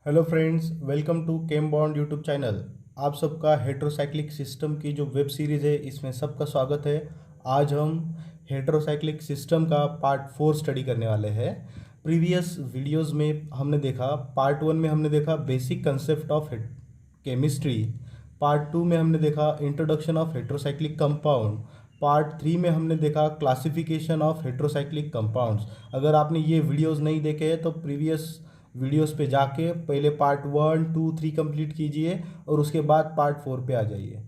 Hello friends, welcome to chem bond YouTube channel. आप सबका heterocyclic system की जो वेब सीरीज़ है इसमें सबका स्वागत है। आज हम हेट्रोसाइक्लिक सिस्टम का पार्ट 4 स्टडी करने वाले हैं। प्रीवियस वीडियोस में हमने देखा, पार्ट 1 में हमने देखा basic concept of chemistry, part 2 में हमने देखा introduction of heterocyclic compound, part 3 में हमने देखा क्लासिफिकेशन ऑफ हेट्रोसाइक्लिक कंपाउंड्स। अगर आपने ये वीडियोस नहीं देखे हैं तो प्रीवियस वीडियोस पे जाके पहले पार्ट 1, 2, 3 कंप्लीट कीजिए और उसके बाद पार्ट 4 पे आ जाइए।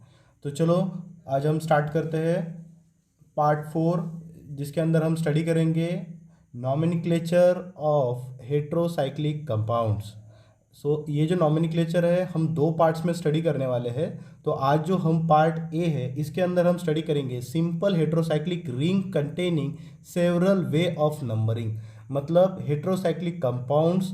तो चलो आज हम स्टार्ट करते हैं पार्ट 4, जिसके अंदर हम स्टडी करेंगे नॉमेनक्लेचर ऑफ हेट्रोसाइक्लिक कंपाउंड्स। ये जो नॉमेनक्लेचर है हम दो पार्ट्स में स्टडी करने वाले हैं। तो आज जो हम पार्ट ए है इसके अंदर हम स्टडी करेंगे simple heterocyclic ring containing several way of numbering. मतलब हेट्रोसाइक्लिक कंपाउंड्स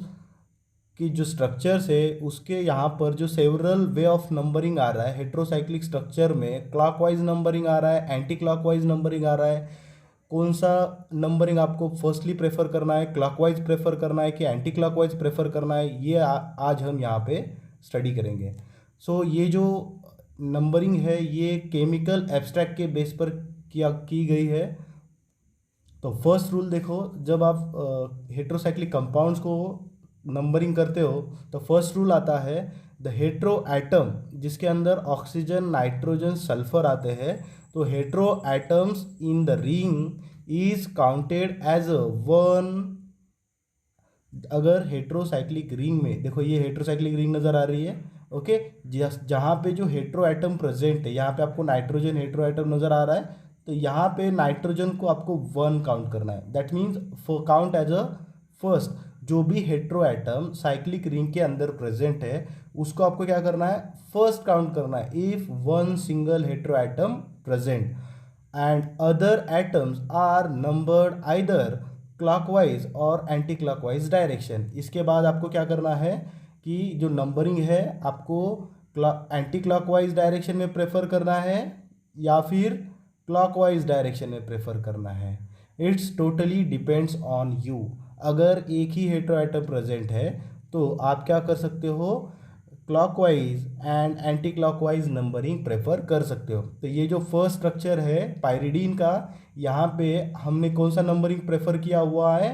की जो स्ट्रक्चर्स है उसके यहाँ पर जो सेवरल वे ऑफ नंबरिंग आ रहा है, हेट्रोसाइक्लिक स्ट्रक्चर में क्लॉकवाइज नंबरिंग आ रहा है, एंटी क्लॉकवाइज नंबरिंग आ रहा है। कौन सा नंबरिंग आपको फर्स्टली प्रेफर करना है, क्लॉकवाइज प्रेफर करना है कि एंटी क्लॉकवाइज प्रेफर करना है, ये आज हम यहाँ पे स्टडी करेंगे। ये जो नंबरिंग है ये केमिकल एब्स्ट्रैक्ट के बेस पर की गई है। तो फर्स्ट रूल देखो, जब आप हेट्रोसाइक्लिक कंपाउंड्स को नंबरिंग करते हो तो फर्स्ट रूल आता है द हेट्रो एटम, जिसके अंदर ऑक्सीजन, नाइट्रोजन, सल्फर आते हैं। तो hetero atoms in the ring is counted as a one. अगर हेट्रोसाइक्लिक रिंग में देखो, ये हेट्रोसाइक्लिक रिंग नज़र आ रही है, ओके। जहाँ पे जो हेट्रो एटम प्रेजेंट है, यहाँ पे आपको नाइट्रोजन हेट्रो एटम नज़र आ रहा है, तो यहाँ पे नाइट्रोजन को आपको 1 काउंट करना है। That means count as a first. जो भी हेट्रो एटम साइक्लिक रिंग के अंदर प्रेजेंट है उसको आपको क्या करना है, फर्स्ट काउंट करना है। If one single hetero atom present and other atoms are numbered either clockwise और एंटी क्लॉकवाइज डायरेक्शन। इसके बाद आपको क्या करना है कि जो नंबरिंग है आपको एंटी क्लॉकवाइज डायरेक्शन में प्रेफर करना है या फिर क्लॉकवाइज डायरेक्शन में प्रेफर करना है। It's totally depends on you. अगर एक ही हेट्रो एटम प्रेजेंट है तो आप क्या कर सकते हो, clockwise and anti clockwise numbering prefer कर सकते हो। तो ये जो फर्स्ट स्ट्रक्चर है पायरिडीन का, यहाँ पे हमने कौन सा नंबरिंग प्रेफर किया हुआ है,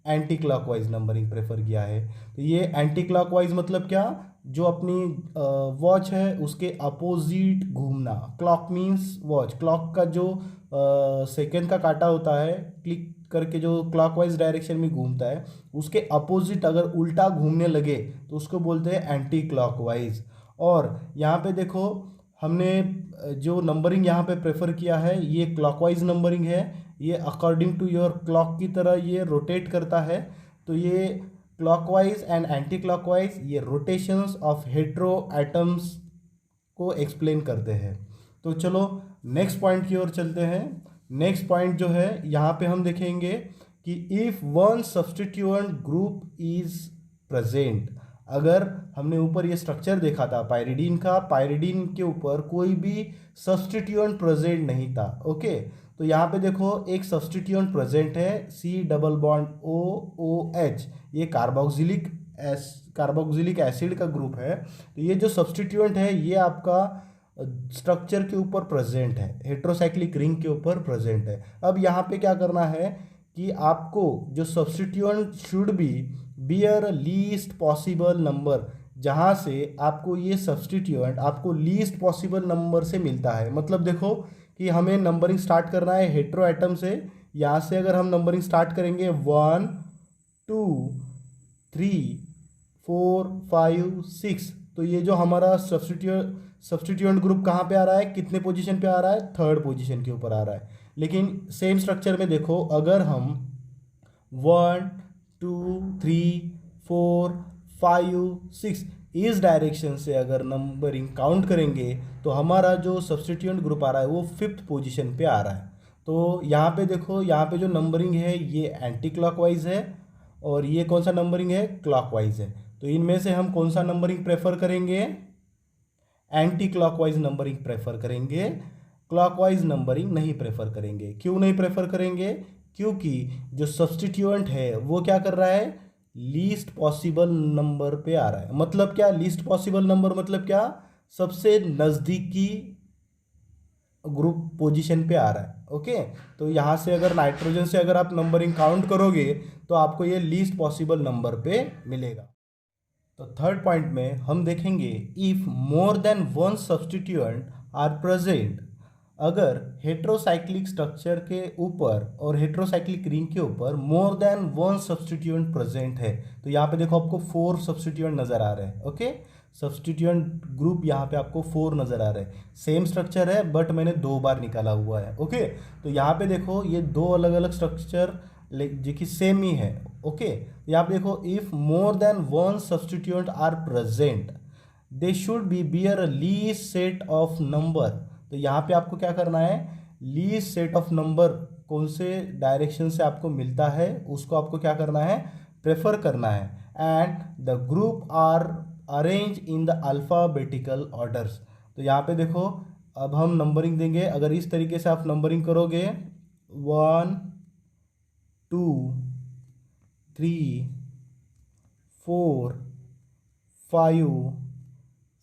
एंटी क्लॉकवाइज नंबरिंग प्रेफर किया है। तो ये एंटी क्लॉकवाइज मतलब क्या, जो अपनी वॉच है उसके अपोजिट घूमना। क्लॉक मीन्स वॉच, क्लॉक का जो सेकेंड का काटा होता है क्लिक करके जो क्लॉकवाइज डायरेक्शन में घूमता है, उसके अपोजिट अगर उल्टा घूमने लगे तो उसको बोलते हैं एंटी क्लॉकवाइज। और यहाँ पे देखो, हमने जो नंबरिंग यहाँ पे प्रेफर किया है ये क्लॉकवाइज नंबरिंग है। ये अकॉर्डिंग टू योर क्लॉक की तरह ये रोटेट करता है। तो ये क्लॉकवाइज एंड एंटी क्लॉकवाइज ये रोटेशंस ऑफ हेट्रो एटम्स को एक्सप्लेन करते हैं। तो चलो नेक्स्ट पॉइंट की ओर चलते हैं। नेक्स्ट पॉइंट जो है यहाँ पे हम देखेंगे कि if one substituent group is present. अगर हमने ऊपर ये स्ट्रक्चर देखा था पायरिडीन का, पायरिडीन के ऊपर कोई भी सब्स्टिट्यूएंट प्रेजेंट नहीं था, ओके। तो यहाँ पे देखो एक सब्स्टिट्यूएंट प्रेजेंट है, C double bond O O H, ये कार्बोक्सिलिक एसिड का ग्रुप है। तो ये जो सब्स्टिट्यूएंट है ये आपका स्ट्रक्चर के ऊपर प्रेजेंट है, हेट्रोसाइक्लिक रिंग के ऊपर प्रेजेंट है। अब यहाँ पे क्या करना है कि आपको जो substituent should be bear least possible number, जहाँ से आपको ये सब्स्टिट्यूएंट आपको लीस्ट पॉसिबल नंबर से मिलता है। मतलब देखो कि हमें नंबरिंग स्टार्ट करना है हेट्रो एटम से। यहाँ से अगर हम नंबरिंग स्टार्ट करेंगे 1, 2, 3, 4, 5, 6, तो ये जो हमारा सब्स्टिट्यूएंट ग्रुप कहाँ पे आ रहा है, कितने पोजीशन पे आ रहा है, थर्ड पोजीशन के ऊपर आ रहा है। लेकिन सेम स्ट्रक्चर में देखो, अगर हम 1, 2, 3, 4, 5, 6 इस डायरेक्शन से अगर नंबरिंग काउंट करेंगे तो हमारा जो सब्स्टिट्यूएंट ग्रुप आ रहा है वो फिफ्थ पोजीशन पे आ रहा है। तो यहाँ पे देखो, यहाँ पे जो नंबरिंग है ये एंटी क्लॉकवाइज है और ये कौन सा नंबरिंग है, क्लॉकवाइज है। तो इनमें से हम कौन सा नंबरिंग प्रेफर करेंगे, एंटी क्लॉकवाइज नंबरिंग प्रेफर करेंगे, क्लॉकवाइज नंबरिंग नहीं प्रेफर करेंगे। क्यों नहीं प्रेफर करेंगे, क्योंकि जो सब्स्टिट्यूएंट है वो क्या कर रहा है, लीस्ट पॉसिबल नंबर पे आ रहा है। मतलब क्या लीस्ट पॉसिबल नंबर, मतलब क्या, सबसे नज़दीकी ग्रुप पोजीशन पे आ रहा है। ओके, तो यहाँ से अगर नाइट्रोजन से अगर आप नंबरिंग काउंट करोगे तो आपको ये लीस्ट पॉसिबल नंबर पे मिलेगा। तो थर्ड पॉइंट में हम देखेंगे if more than one substituent are present. अगर हेट्रोसाइक्लिक स्ट्रक्चर के ऊपर और हेट्रोसाइक्लिक रिंग के ऊपर more than one substituent present है, तो यहाँ पे देखो आपको 4 सब्स्टिट्यूएंट नजर आ रहे हैं। ओके, सब्स्टिट्यूएंट ग्रुप यहाँ पे आपको 4 नजर आ रहे हैं। सेम स्ट्रक्चर है बट मैंने 2 बार निकाला हुआ है। ओके, तो यहाँ पे देखो ये 2 अलग अलग स्ट्रक्चर जो कि सेम ही है। ओके, यहाँ पे देखो if more than one substituent are present they should be bear a least set of number. तो यहाँ पे आपको क्या करना है, लीस्ट सेट ऑफ नंबर कौन से डायरेक्शन से आपको मिलता है उसको आपको क्या करना है, प्रेफर करना है। And the group are arrange in the alphabetical orders. तो यहाँ पे देखो अब हम नंबरिंग देंगे। अगर इस तरीके से आप नंबरिंग करोगे 1 2 3 4 5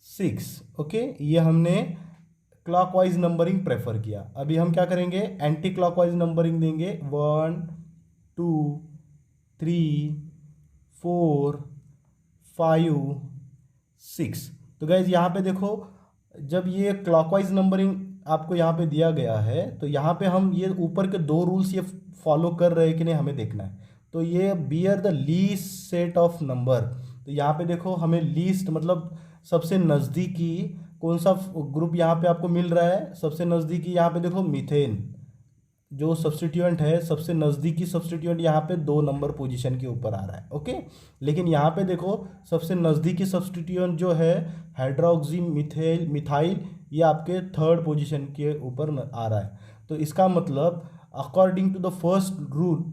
6। ओके, ये हमने क्लॉकवाइज नंबरिंग प्रेफर किया। अभी हम क्या करेंगे, एंटी क्लॉकवाइज नंबरिंग देंगे 1 2 3 4 5 6। तो गाइज यहाँ पे देखो जब ये क्लॉकवाइज नंबरिंग आपको यहाँ पे दिया गया है तो यहाँ पे हम ये ऊपर के 2 रूल्स ये फॉलो कर रहे हैं कि नहीं हमें देखना है। तो ये bear the least set of number. तो यहाँ पे देखो हमें लीस्ट मतलब सबसे नज़दीकी कौन सा ग्रुप यहाँ पे आपको मिल रहा है, सबसे नज़दीकी यहाँ पे देखो मीथेन जो सब्स्टिट्यूएंट है, सबसे नज़दीकी सब्स्टिट्यूएंट यहाँ पे 2 नंबर पोजीशन के ऊपर आ रहा है। ओके, लेकिन यहाँ पे देखो सबसे नज़दीकी सब्स्टिट्यूएंट जो है हाइड्रोक्सी मिथाइल ये आपके 3rd पोजीशन के ऊपर आ रहा है। तो इसका मतलब according to the first rule,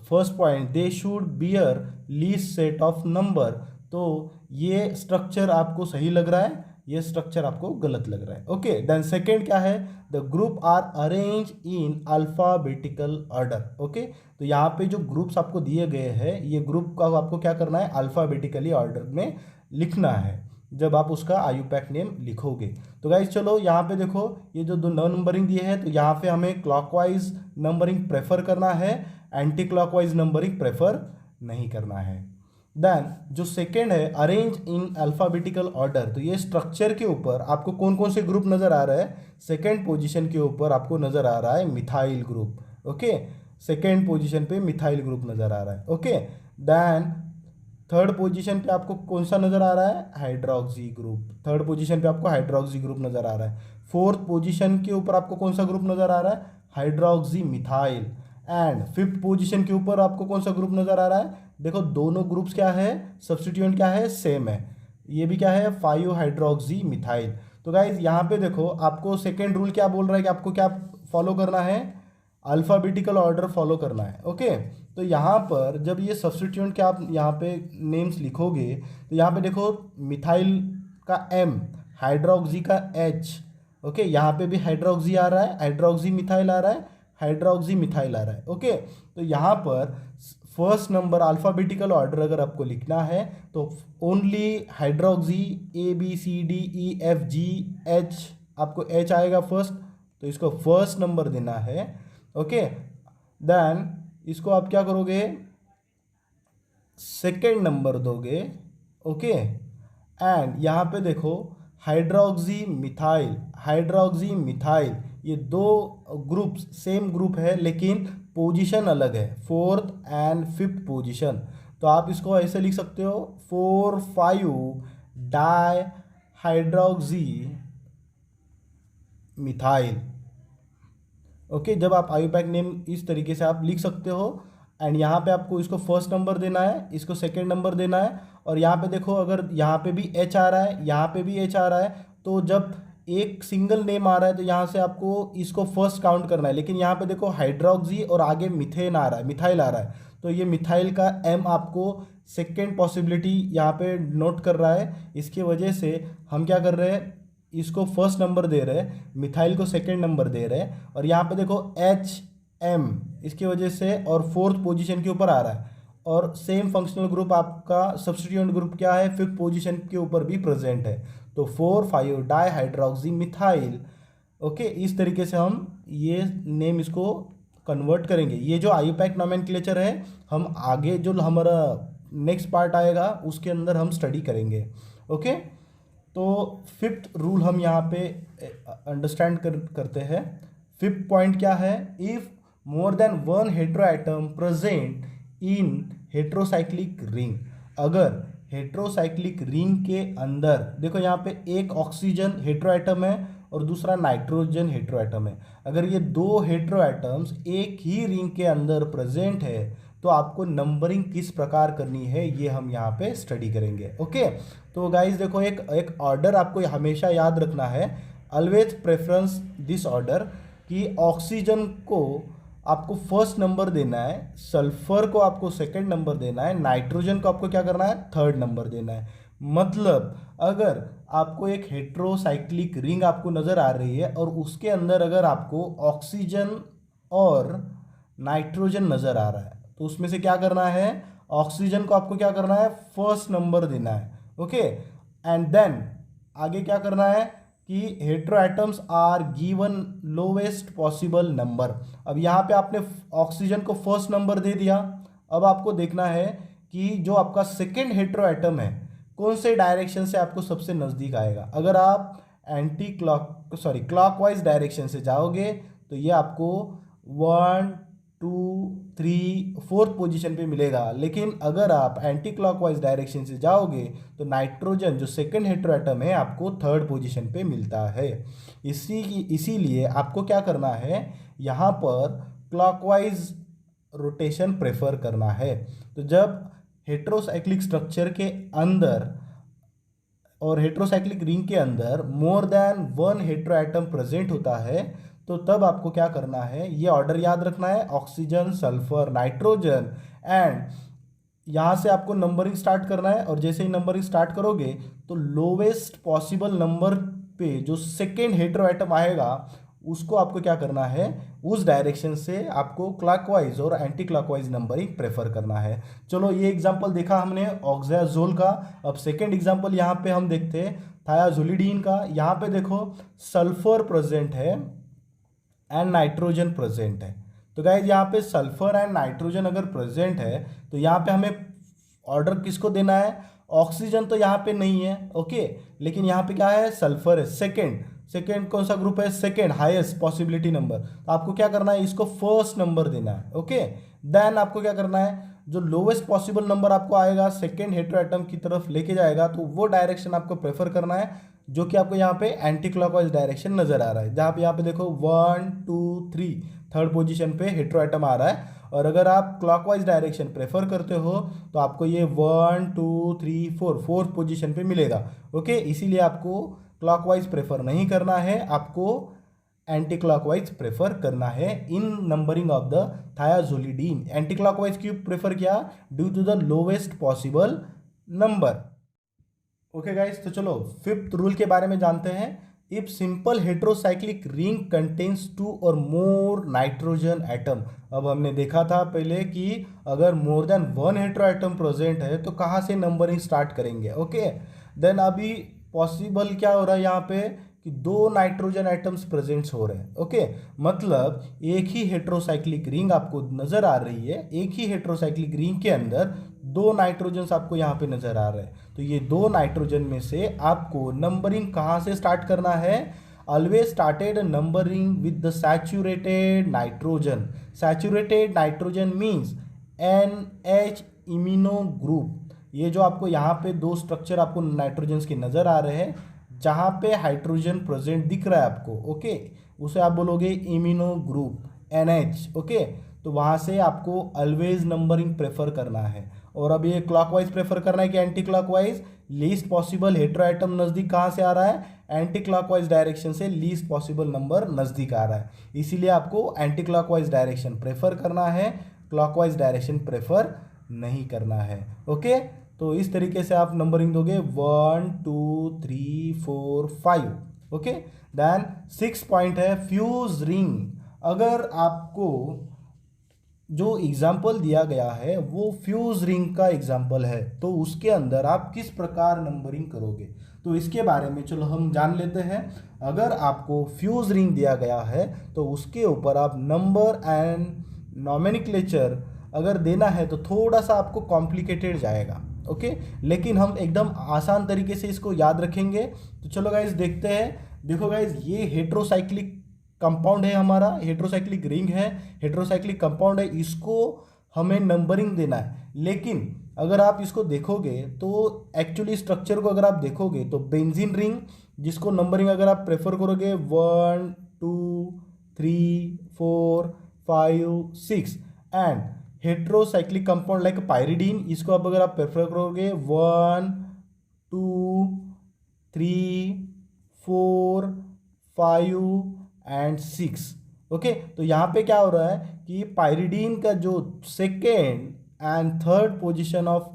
first point they should bear least set of number. तो ये स्ट्रक्चर आपको सही लग रहा है, ये स्ट्रक्चर आपको गलत लग रहा है। ओके, देन सेकेंड क्या है, the group are arrange in alphabetical order. Okay, तो यहाँ पे जो ग्रुप्स आपको दिए गए हैं ये ग्रुप का आपको क्या करना है, अल्फाबेटिकली ऑर्डर में लिखना है जब आप उसका आयुपैक नेम लिखोगे। तो गाइज चलो यहाँ पे देखो ये जो 2 नंबरिंग दिए हैं तो यहाँ पे हमें क्लॉकवाइज नंबरिंग प्रेफर करना है, एंटी क्लॉकवाइज नंबरिंग प्रेफर नहीं करना है। देन जो सेकेंड है अरेंज इन अल्फ़ाबेटिकल ऑर्डर, तो ये स्ट्रक्चर के ऊपर आपको कौन कौन से ग्रुप नज़र आ रहा है, सेकेंड पोजीशन के ऊपर आपको नज़र आ रहा है methyl group. Okay, second position पे मिथाइल ग्रुप नज़र आ रहा है। ओके, देन थर्ड पोजीशन पे आपको कौन सा नज़र आ रहा है, हाइड्रोक्सी ग्रुप। थर्ड पोजीशन पे आपको हाइड्रोक्सी ग्रुप नज़र आ रहा है। फोर्थ पोजीशन के ऊपर आपको कौन सा ग्रुप नज़र आ रहा है, hydroxy methyl. And fifth position के ऊपर आपको कौन सा ग्रुप नज़र आ रहा है, देखो दोनों ग्रुप्स क्या है, सब्स्टिट्यूएंट क्या है, सेम है। ये भी क्या है, 5 हाइड्रोक्सी मिथाइल। तो गाइज यहाँ पे देखो आपको सेकेंड रूल क्या बोल रहा है कि आपको क्या फॉलो करना है, अल्फ़ाबेटिकल ऑर्डर फॉलो करना है। ओके, तो यहाँ पर जब ये सब्स्टिट्यूएंट के आप यहाँ पे नेम्स लिखोगे तो यहाँ पे देखो मिथाइल का M, हाइड्रोक्सी का H। ओके, यहाँ पे भी हाइड्रोक्सी आ रहा है, हाइड्रोक्सी मिथाइल आ रहा है, हाइड्रोक्सी मिथाइल आ रहा है। ओके, तो यहाँ पर फर्स्ट नंबर अल्फ़ाबेटिकल ऑर्डर अगर आपको लिखना है तो ओनली हाइड्रोक्सी ABCDEFGH, आपको H आएगा फर्स्ट, तो इसको फर्स्ट नंबर देना है। ओके, देन इसको आप क्या करोगे, सेकेंड नंबर दोगे। ओके, एंड यहाँ पे देखो हाइड्रोक्सी मिथाइल, हाइड्रोक्सी मिथाइल ये 2 ग्रुप्स सेम ग्रुप है लेकिन पोजीशन अलग है, 4th एंड 5th पोजीशन। तो आप इसको ऐसे लिख सकते हो 4,5 डाई हाइड्रोक्सी मिथाइल। ओके, जब आप आयुपैक नेम इस तरीके से आप लिख सकते हो। एंड यहाँ पे आपको इसको फर्स्ट नंबर देना है, इसको सेकेंड नंबर देना है। और यहाँ पे देखो अगर यहाँ पे भी H आ रहा है, यहाँ पे भी H आ रहा है, तो जब एक सिंगल नेम आ रहा है तो यहाँ से आपको इसको फर्स्ट काउंट करना है। लेकिन यहाँ पे देखो हाइड्रोक्सी और आगे मिथेन आ रहा है, मिथाइल आ रहा है, तो ये मिथाइल का M आपको सेकेंड पॉसिबिलिटी यहाँ पे नोट कर रहा है। इसकी वजह से हम क्या कर रहे हैं, इसको फर्स्ट नंबर दे रहे हैं, मिथाइल को सेकेंड नंबर दे रहे हैं। और यहाँ पे देखो HM इसकी वजह से और 4th पोजीशन के ऊपर आ रहा है। और सेम फंक्शनल ग्रुप आपका सब्स्टिट्यूएंट ग्रुप क्या है, 5th पोजीशन के ऊपर भी प्रेजेंट है, तो 4,5 डाईहाइड्रोक्सी मिथाइल। ओके, इस तरीके से हम ये नेम इसको कन्वर्ट करेंगे। ये जो आईयूपैक नोमेनक्लेचर है हम आगे जो हमारा नेक्स्ट पार्ट आएगा उसके अंदर हम स्टडी करेंगे। ओके, तो 5th रूल हम यहाँ पे अंडरस्टैंड करते हैं। 5th पॉइंट क्या है, if more than one hetero atom present in heterocyclic ring, अगर हेट्रोसाइक्लिक रिंग के अंदर, देखो यहाँ पे एक ऑक्सीजन हेट्रो एटम है और दूसरा नाइट्रोजन हेट्रो एटम है, अगर ये दो हेट्रो एटम्स एक ही रिंग के अंदर प्रेजेंट है तो आपको नंबरिंग किस प्रकार करनी है ये हम यहाँ पे स्टडी करेंगे। ओके, तो गाइस देखो एक ऑर्डर आपको हमेशा याद रखना है, ऑलवेज प्रेफरेंस दिस ऑर्डर, कि ऑक्सीजन को आपको फर्स्ट नंबर देना है, सल्फर को आपको सेकंड नंबर देना है, नाइट्रोजन को आपको क्या करना है, थर्ड नंबर देना है। मतलब अगर आपको एक हेट्रोसाइक्लिक रिंग आपको नज़र आ रही है और उसके अंदर अगर आपको ऑक्सीजन और नाइट्रोजन नज़र आ रहा है तो उसमें से क्या करना है, ऑक्सीजन को आपको क्या करना है, फर्स्ट नंबर देना है। ओके, एंड देन आगे क्या करना है कि hetero atoms are given lowest possible number. अब यहाँ पे आपने ऑक्सीजन को फर्स्ट नंबर दे दिया, अब आपको देखना है कि जो आपका सेकेंड हेट्रो एटम है कौन से डायरेक्शन से आपको सबसे नज़दीक आएगा। अगर आप क्लॉकवाइज डायरेक्शन से जाओगे तो ये आपको 1 2 3 4th पोजीशन पे मिलेगा, लेकिन अगर आप एंटी क्लॉकवाइज डायरेक्शन से जाओगे तो नाइट्रोजन जो सेकंड हेट्रो एटम है आपको 3rd पोजीशन पे मिलता है। इसीलिए आपको क्या करना है, यहाँ पर क्लॉकवाइज रोटेशन प्रेफर करना है। तो जब हेट्रोसाइक्लिक स्ट्रक्चर के अंदर और हेट्रोसाइक्लिक रिंग के अंदर मोर than one hetero atom present होता है तो तब आपको क्या करना है, ये ऑर्डर याद रखना है, ऑक्सीजन, सल्फर, नाइट्रोजन, एंड यहाँ से आपको नंबरिंग स्टार्ट करना है। और जैसे ही नंबरिंग स्टार्ट करोगे तो लोवेस्ट पॉसिबल नंबर पे जो सेकेंड हेट्रो एटम आएगा उसको आपको क्या करना है, उस डायरेक्शन से आपको क्लॉकवाइज और एंटी क्लॉकवाइज नंबरिंग प्रेफर करना है। चलो ये एग्जांपल देखा हमने ऑक्साजोल का। अब सेकेंड एग्जांपल यहाँ पे हम देखते हैं थायाजोलिडीन का। यहाँ पे देखो सल्फर प्रेजेंट है एंड नाइट्रोजन प्रेजेंट है। तो गाइज यहाँ पे सल्फर एंड नाइट्रोजन अगर प्रेजेंट है तो यहाँ पे हमें ऑर्डर किसको देना है, ऑक्सीजन तो यहाँ पे नहीं है, ओके, लेकिन यहाँ पे क्या है, सल्फर है, सेकेंड कौन सा ग्रुप है, सेकेंड हाईएस्ट पॉसिबिलिटी नंबर, तो आपको क्या करना है, इसको फर्स्ट नंबर देना है। ओके, देन आपको क्या करना है, जो लोवेस्ट पॉसिबल नंबर आपको आएगा सेकेंड हेट्रो एटम की तरफ लेके जाएगा तो वो डायरेक्शन आपको प्रेफर करना है, जो कि आपको यहाँ पे एंटी क्लॉकवाइज डायरेक्शन नजर आ रहा है। जहाँ पे यहाँ पे देखो 1 2 3 3rd पोजीशन पे हेट्रो एटम आ रहा है, और अगर आप क्लॉकवाइज डायरेक्शन प्रेफर करते हो तो आपको ये 1 2 3 4 4th पोजीशन पे मिलेगा। ओके, इसीलिए आपको क्लॉकवाइज प्रेफर नहीं करना है, आपको एंटी क्लॉकवाइज प्रेफर करना है in numbering of the thiazolidine. Anti clockwise क्यों प्रेफर किया, due to the lowest possible number. Okay guys, तो चलो 5th रूल के बारे में जानते हैं। If simple heterocyclic ring contains 2 और मोर नाइट्रोजन एटम। अब हमने देखा था पहले कि अगर मोर than one hetero atom present है तो कहाँ से नंबरिंग स्टार्ट करेंगे। ओके, देन अभी पॉसिबल क्या हो रहा है यहाँ पे कि 2 नाइट्रोजन एटम्स प्रेजेंट्स हो रहे हैं। ओके, मतलब एक ही हेट्रोसाइक्लिक रिंग आपको नजर आ रही है, एक ही हेट्रोसाइक्लिक रिंग के अंदर 2 नाइट्रोजन आपको यहाँ पे नजर आ रहे हैं। तो ये 2 नाइट्रोजन में से आपको नंबरिंग कहाँ से स्टार्ट करना है, always started numbering with the saturated nitrogen. Saturated nitrogen means NH immuno group. ये जो आपको यहाँ पे 2 स्ट्रक्चर आपको नाइट्रोजन के नजर आ रहे हैं, जहाँ पे हाइड्रोजन प्रेजेंट दिख रहा है आपको, ओके, उसे आप बोलोगे इम्यूनो ग्रुप NH। ओके, तो वहाँ से आपको ऑलवेज नंबरिंग प्रेफर करना है। और अब ये क्लॉकवाइज प्रेफर करना है कि anti clockwise, least possible hetero atom नज़दीक कहाँ से आ रहा है, एंटी क्लॉकवाइज डायरेक्शन से लीस्ट पॉसिबल नंबर नज़दीक आ रहा है, इसीलिए आपको एंटी क्लॉकवाइज डायरेक्शन प्रेफर करना है, क्लॉकवाइज डायरेक्शन प्रेफर नहीं करना है। ओके, तो इस तरीके से आप नंबरिंग दोगे 1 2 3 4 5। ओके, देन 6th पॉइंट है फ्यूज रिंग। अगर आपको जो एग्जाम्पल दिया गया है वो फ्यूज रिंग का एग्जाम्पल है, तो उसके अंदर आप किस प्रकार नंबरिंग करोगे, तो इसके बारे में चलो हम जान लेते हैं। अगर आपको फ्यूज रिंग दिया गया है तो उसके ऊपर आप नंबर एंड नॉमेनक्लेचर अगर देना है तो थोड़ा सा आपको कॉम्प्लिकेटेड जाएगा, ओके। लेकिन हम एकदम आसान तरीके से इसको याद रखेंगे। तो चलो गाइज देखते हैं। देखो गाइज, ये हेट्रोसाइक्लिक कंपाउंड है, हमारा हेट्रोसाइक्लिक रिंग है, हेट्रोसाइक्लिक कंपाउंड है, इसको हमें नंबरिंग देना है। लेकिन अगर आप इसको देखोगे तो एक्चुअली स्ट्रक्चर को अगर आप देखोगे तो बेंजीन रिंग, जिसको नंबरिंग अगर आप प्रेफर करोगे 1 2 3 4 5 6, and heterocyclic compound like pyridine, इसको आप अगर आप प्रेफर करोगे 1 2 3 4 5 एंड 6, ओके। तो यहाँ पे क्या हो रहा है कि पायरिडीन का जो second and third position of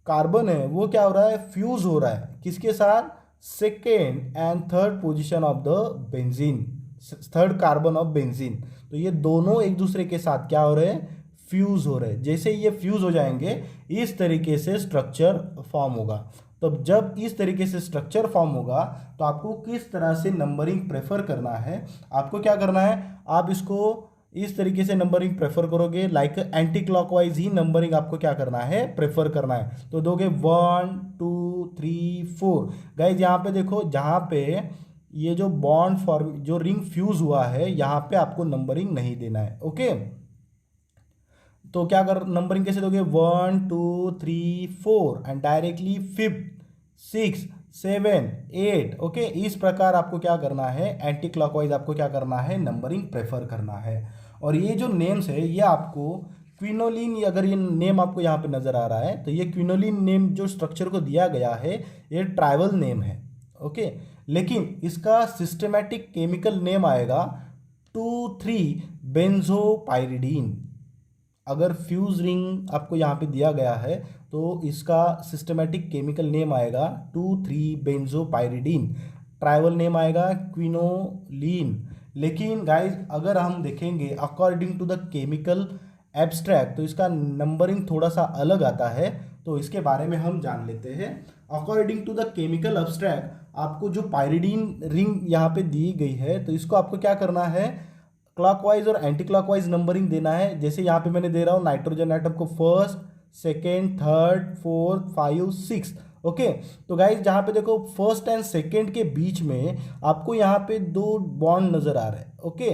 carbon है वो क्या हो रहा है, फ्यूज हो रहा है किसके साथ, second and third position of the benzene, third carbon of benzene. तो ये दोनों एक दूसरे के साथ क्या हो रहे हैं, फ्यूज हो रहे हैं। जैसे ये फ्यूज हो जाएंगे इस तरीके से स्ट्रक्चर फॉर्म होगा। तो जब इस तरीके से स्ट्रक्चर फॉर्म होगा तो आपको किस तरह से नंबरिंग प्रेफर करना है, आपको क्या करना है, आप इसको इस तरीके से नंबरिंग प्रेफर करोगे, लाइक एंटी क्लॉकवाइज ही नंबरिंग आपको क्या करना है, प्रेफर करना है। तो दोगे 1 2 3 4। गाइज यहाँ पे देखो, जहाँ पे ये जो बॉन्ड फॉर्म, जो रिंग फ्यूज हुआ है, यहाँ पे आपको नंबरिंग नहीं देना है, ओके। तो क्या कर, नंबरिंग कैसे दोगे, 1 2 3 4 एंड डायरेक्टली 5 6 7 8, ओके। इस प्रकार आपको क्या करना है, एंटी क्लॉकवाइज आपको क्या करना है, नंबरिंग प्रेफर करना है। और ये जो नेम्स है ये आपको क्विनोलिन, अगर ये नेम आपको यहाँ पे नजर आ रहा है तो ये क्विनोलिन नेम जो स्ट्रक्चर को दिया गया है ये ट्राइबल नेम है, ओके। लेकिन इसका सिस्टमैटिक केमिकल नेम आएगा 2,3 बेंजोपाइरिडीन। अगर फ्यूज रिंग आपको यहाँ पे दिया गया है तो इसका सिस्टमैटिक केमिकल नेम आएगा 2,3 बेंजोपाइरिडीन, ट्राइबल नेम आएगा क्विनोलिन। लेकिन गाइज अगर हम देखेंगे according to the chemical abstract तो इसका नंबरिंग थोड़ा सा अलग आता है, तो इसके बारे में हम जान लेते हैं। According to the chemical abstract आपको जो पायरिडीन रिंग यहाँ पे दी गई है तो इसको आपको क्या करना है, क्लॉकवाइज और एंटी क्लॉकवाइज नंबरिंग देना है। जैसे यहाँ पे मैंने दे रहा हूँ नाइट्रोजन एटम को first second third fourth 5 6, okay. तो गाइज जहाँ पे देखो फर्स्ट एंड सेकेंड के बीच में आपको यहाँ पे दो बॉन्ड नजर आ रहा है, ओके।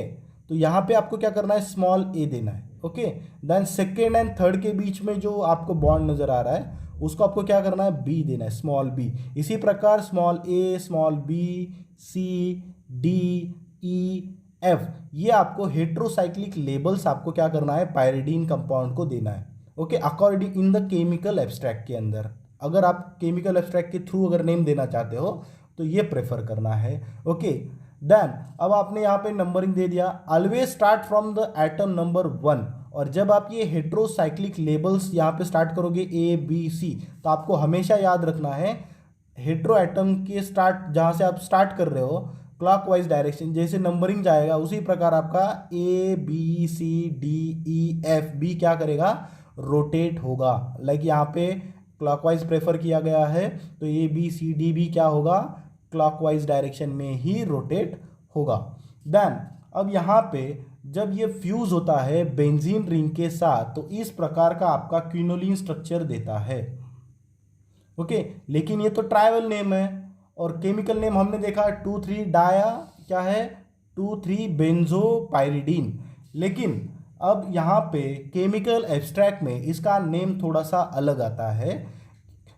तो यहाँ पे आपको क्या करना है, स्मॉल ए देना है, okay. Then second and third के बीच में जो आपको बॉन्ड नजर आ रहा है उसको आपको क्या करना है, बी देना है, स्मॉल बी। इसी प्रकार small a, small b, C, D, E, f, ये आपको हेट्रोसाइक्लिक लेबल्स आपको क्या करना है, पायरिडीन कंपाउंड को देना है, okay, according in the chemical abstract के अंदर। अगर आप केमिकल एब्स्ट्रैक्ट के थ्रू अगर नेम देना चाहते हो तो ये प्रेफर करना है, ओके। देन अब आपने यहाँ पे नंबरिंग दे दिया, always start from the atom number 1। और जब आप ये हेट्रोसाइक्लिक लेबल्स यहाँ पे स्टार्ट करोगे ए बी सी, तो आपको हमेशा याद रखना है हेट्रो एटम के स्टार्ट, जहाँ से आप स्टार्ट कर रहे हो क्लॉकवाइज डायरेक्शन, जैसे नंबरिंग जाएगा उसी प्रकार आपका A B C D E F B क्या करेगा, रोटेट होगा। लाइक यहाँ पे क्लॉकवाइज प्रेफर किया गया है तो ए बी सी डी भी क्या होगा, क्लॉकवाइज डायरेक्शन में ही रोटेट होगा। देन अब यहाँ पे जब ये फ्यूज होता है बेंजीन रिंग के साथ तो इस प्रकार का आपका क्विनोलिन स्ट्रक्चर देता है, ओके। लेकिन ये तो ट्राइबल नेम है और केमिकल नेम हमने देखा 2,3 डाया क्या है, 2,3 बेंजोपाइरिडीन। लेकिन अब यहाँ पे केमिकल एब्स्ट्रैक्ट में इसका नेम थोड़ा सा अलग आता है।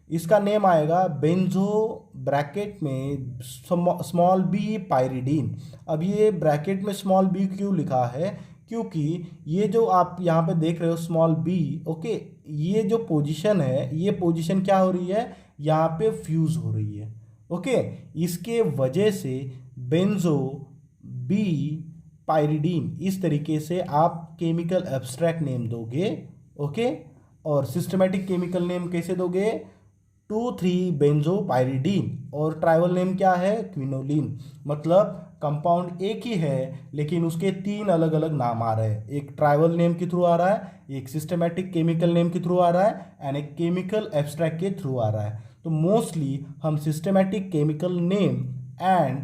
इसका नेम आएगा बेंजो ब्रैकेट में स्मॉल बी पायरिडीन। अब ये ब्रैकेट में स्मॉल बी क्यों लिखा है, क्योंकि ये जो आप यहाँ पे देख रहे हो स्मॉल बी, ओके, ये जो पोजीशन है ये पोजीशन क्या हो रही है, यहाँ पे फ्यूज हो रही है, ओके। इसके वजह से बेंजो बी पायरिडीन इस तरीके से आप केमिकल एब्स्ट्रैक्ट नेम दोगे, ओके। और सिस्टमैटिक केमिकल नेम कैसे दोगे, 2,3-बेंजोपाइरिडीन, और ट्राइवल नेम क्या है, क्विनोलिन। मतलब कंपाउंड एक ही है लेकिन उसके 3 अलग अलग नाम आ रहे हैं, एक ट्राइवल नेम के थ्रू आ रहा है, एक सिस्टमेटिक केमिकल नेम के थ्रू आ रहा है, एंड एक केमिकल एब्स्ट्रैक्ट के थ्रू आ रहा है। तो मोस्टली हम systematic chemical name and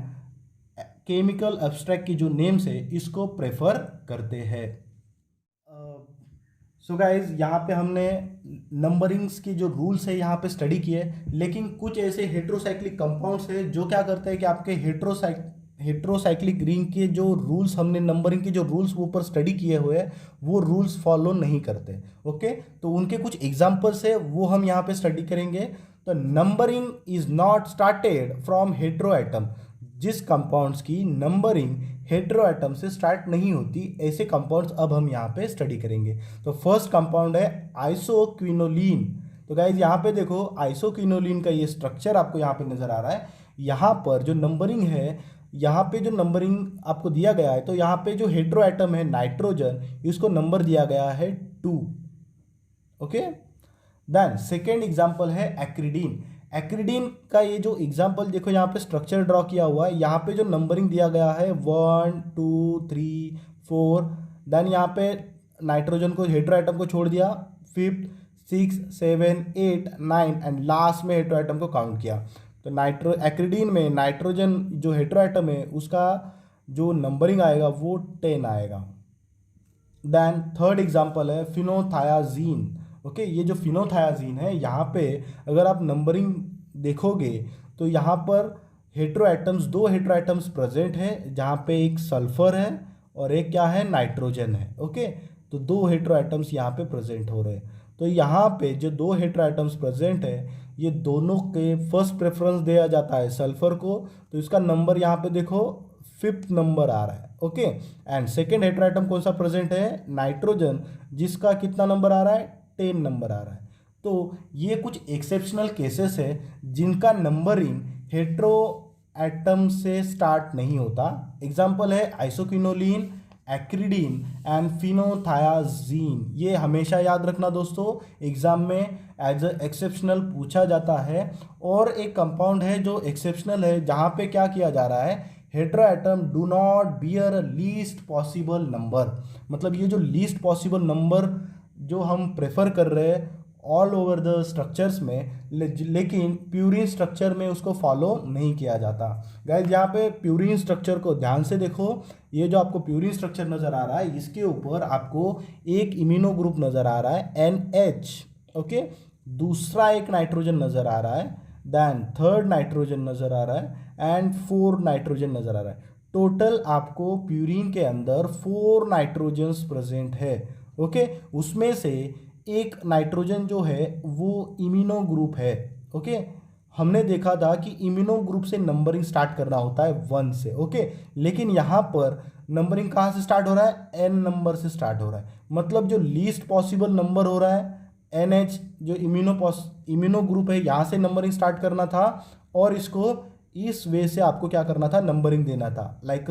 chemical abstract की जो नेम्स है इसको प्रेफर करते हैं। सो गाइज यहाँ पे हमने नंबरिंग्स की जो रूल्स है यहाँ पे स्टडी किए, लेकिन कुछ ऐसे हेट्रोसाइक्लिक कंपाउंड्स है जो क्या करते हैं कि आपके हेट्रोसाइक्लिक रिंग के जो रूल्स, हमने नंबरिंग के जो रूल्स ऊपर स्टडी किए हुए हैं वो रूल्स फॉलो नहीं करते। ओके, तो उनके कुछ एग्जांपल्स है वो हम यहाँ पे स्टडी करेंगे। तो numbering is not started from hetero atom, जिस कंपाउंड्स की नंबरिंग हेट्रो एटम से स्टार्ट नहीं होती, ऐसे कंपाउंड्स अब हम यहाँ पे स्टडी करेंगे। तो फर्स्ट कंपाउंड है आइसोक्विनोलिन। तो गाइज यहाँ पे देखो आइसोक्विनोलिन का ये स्ट्रक्चर आपको यहाँ पे नजर आ रहा है। यहाँ पर जो नंबरिंग है, यहाँ पे जो नंबरिंग आपको दिया गया है, तो यहाँ पे जो हेट्रो एटम है नाइट्रोजन, इसको नंबर दिया गया है 2। ओके, देन सेकेंड एग्जाम्पल है एक्रिडीन। एक्रिडीन का ये जो एग्जाम्पल देखो, यहाँ पे स्ट्रक्चर ड्रॉ किया हुआ है, यहाँ पे जो नंबरिंग दिया गया है 1 2 3 4, देन यहाँ पे नाइट्रोजन को, हेट्रो एटम को छोड़ दिया, 5th 6 7 8 9 एंड लास्ट में हेट्रो एटम को काउंट किया। तो एक्रिडीन में नाइट्रोजन जो हेट्रो एटम है उसका जो नंबरिंग आएगा वो 10 आएगा। देन थर्ड एग्जाम्पल है फिनोथायाजीन। ओके, ये जो फिनोथायाजीन है यहाँ पे अगर आप नंबरिंग देखोगे तो यहाँ पर hetero atoms, 2 hetero atoms present है, जहाँ पे एक सल्फर है और एक क्या है, नाइट्रोजन है। ओके, तो 2 हेट्रो एटम्स यहाँ पे प्रेजेंट हो रहे हैं। तो यहाँ पे जो 2 हेट्रो एटम्स प्रेजेंट है, ये दोनों के फर्स्ट प्रेफरेंस दिया जाता है सल्फर को, तो इसका नंबर यहाँ पे देखो 5th नंबर आ रहा है। Okay, and second hetero atom कौन सा प्रेजेंट है, नाइट्रोजन, जिसका कितना नंबर आ रहा है, 10 नंबर आ रहा है। तो ये कुछ एक्सेप्शनल केसेस है जिनका नंबरिंग हेट्रो एटम से स्टार्ट नहीं होता। एग्जाम्पल है आइसोक्विनोलिन, एक्रिडीन एंड फिनोथायाजीन। ये हमेशा याद रखना दोस्तों, एग्जाम में एज अ एक्सेप्शनल पूछा जाता है। और एक कंपाउंड है जो एक्सेप्शनल है, जहाँ पे क्या किया जा रहा है, hetero atom do not bear least possible number. मतलब ये जो लीस्ट पॉसिबल नंबर जो हम प्रेफर कर रहे हैं ऑल ओवर द स्ट्रक्चर्स में, लेकिन प्यूरिन स्ट्रक्चर में उसको फॉलो नहीं किया जाता। गाइस यहाँ पे प्यूरिन स्ट्रक्चर को ध्यान से देखो, ये जो आपको प्यूरिन स्ट्रक्चर नज़र आ रहा है, इसके ऊपर आपको एक इम्यूनो ग्रुप नज़र आ रहा है NH। ओके, दूसरा एक नाइट्रोजन नज़र आ रहा है, देन थर्ड नाइट्रोजन नज़र आ रहा है एंड 4 नाइट्रोजन नज़र आ रहा है। टोटल आपको प्यूरिन के अंदर 4 नाइट्रोजन्स प्रेजेंट है। ओके, उसमें से एक नाइट्रोजन जो है वो इम्यूनो ग्रुप है। ओके, हमने देखा था कि इम्यूनो ग्रुप से नंबरिंग स्टार्ट करना होता है 1 से। ओके, लेकिन यहाँ पर नंबरिंग कहाँ से स्टार्ट हो रहा है, N नंबर से स्टार्ट हो रहा है। मतलब जो लीस्ट पॉसिबल नंबर हो रहा है NH, जो इम्यूनो ग्रुप है, यहाँ से नंबरिंग स्टार्ट करना था, और इसको इस वे से आपको क्या करना था, नंबरिंग देना था, लाइक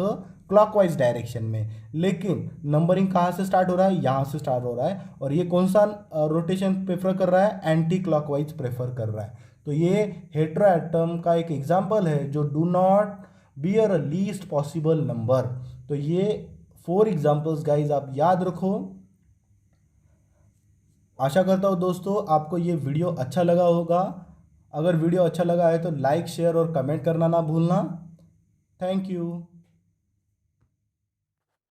क्लॉकवाइज डायरेक्शन में। लेकिन नंबरिंग कहाँ से स्टार्ट हो रहा है, यहाँ से स्टार्ट हो रहा है, और ये कौन सा रोटेशन प्रेफर कर रहा है, एंटी क्लॉकवाइज प्रेफर कर रहा है। तो ये हेट्रो एटम का एक एग्जाम्पल है जो do not bear a least possible number. तो ये 4 एग्जाम्पल्स गाइज आप याद रखो। आशा करता हूँ दोस्तों आपको ये वीडियो अच्छा लगा होगा। अगर वीडियो अच्छा लगा है तो लाइक, शेयर और कमेंट करना ना भूलना। Thank you.